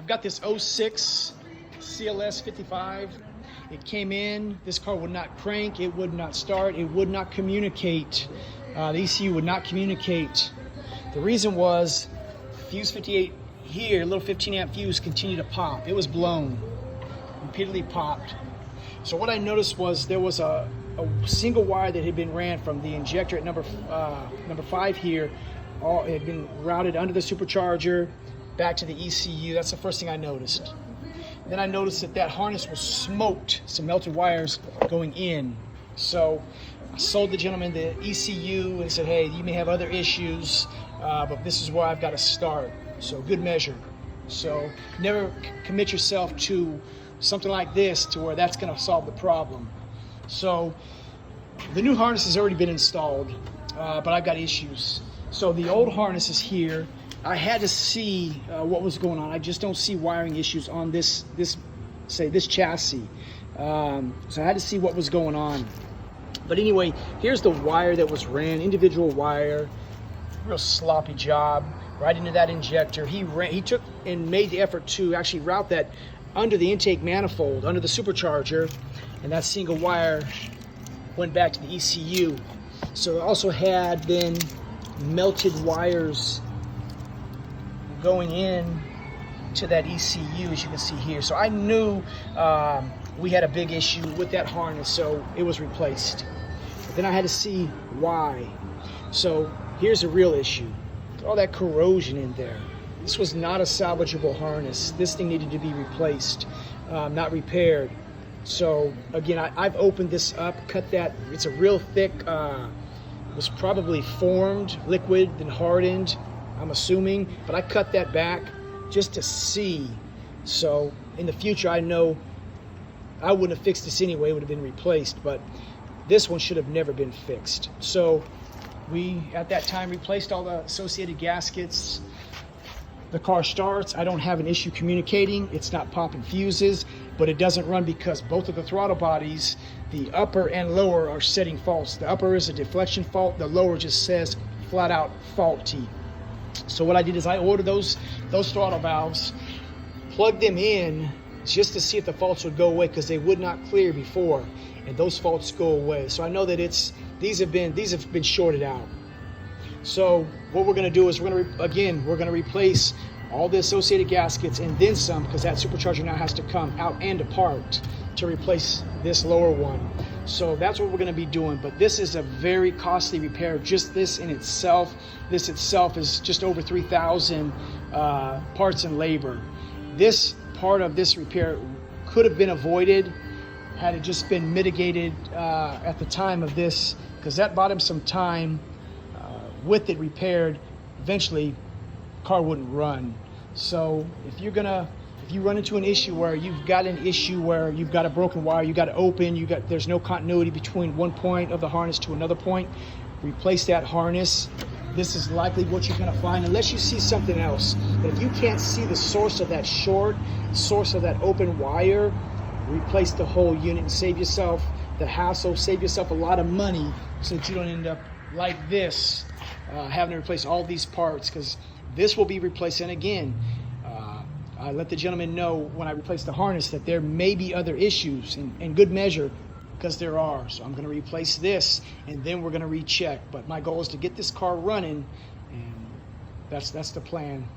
I've got this '06 CLS55. It came in, this car would not crank, it would not start, it would not communicate. The ECU would not communicate. The reason was fuse 58 here, little 15 amp fuse continued to pop. It was blown, repeatedly popped. So what I noticed was there was a single wire that had been ran from the injector at number 5 here. It had been routed under the supercharger back to the ECU. That's the first thing I noticed. Then I noticed that harness was smoked, some melted wires going in. So I sold the gentleman the ECU and said, hey, you may have other issues, but this is where I've got to start. So good measure. So never commit yourself to something like this to where that's going to solve the problem. So the new harness has already been installed, but I've got issues. So the old harness is here. I had to see what was going on. I just don't see wiring issues on this chassis. So I had to see what was going on. But anyway, here's the wire that was ran, individual wire, real sloppy job, right into that injector. He took and made the effort to actually route that under the intake manifold, under the supercharger, and that single wire went back to the ECU. So it also had then melted wires going in to that ECU, as you can see here. So I knew we had a big issue with that harness, so it was replaced. But then I had to see why. So here's the real issue. All that corrosion in there. This was not a salvageable harness. This thing needed to be replaced, not repaired. So again, I've opened this up, cut that. It's a real thick, it was probably formed, liquid, then hardened, I'm assuming, but I cut that back just to see. So in the future, I know I wouldn't have fixed this anyway, it would have been replaced, but this one should have never been fixed. So we, at that time, replaced all the associated gaskets. The car starts, I don't have an issue communicating, it's not popping fuses, but it doesn't run because both of the throttle bodies, the upper and lower, are setting faults. The upper is a deflection fault, the lower just says flat out faulty. So what I did is I ordered those throttle valves, plugged them in just to see if the faults would go away, because they would not clear before, and those faults go away. So I know that these have been shorted out. So what we're going to do is we're going to replace all the associated gaskets and then some, because that supercharger now has to come out and apart to replace this lower one. So that's what we're going to be doing. But this is a very costly repair. Just this in itself, this itself is just over 3,000 parts and labor. This part of this repair could have been avoided had it just been mitigated at the time of this, because that bought him some time. With it repaired, eventually car wouldn't run. So if you run into an issue where you've got a broken wire, you got to open, there's no continuity between one point of the harness to another point, replace that harness. This is likely what you're going to find, unless you see something else. But if you can't see the source of that short, source of that open wire, replace the whole unit and save yourself the hassle, save yourself a lot of money, so that you don't end up like this, having to replace all these parts, because this will be replaced. And again, I let the gentleman know when I replace the harness that there may be other issues, in good measure, because there are. So I'm going to replace this, and then we're going to recheck. But my goal is to get this car running, and that's the plan.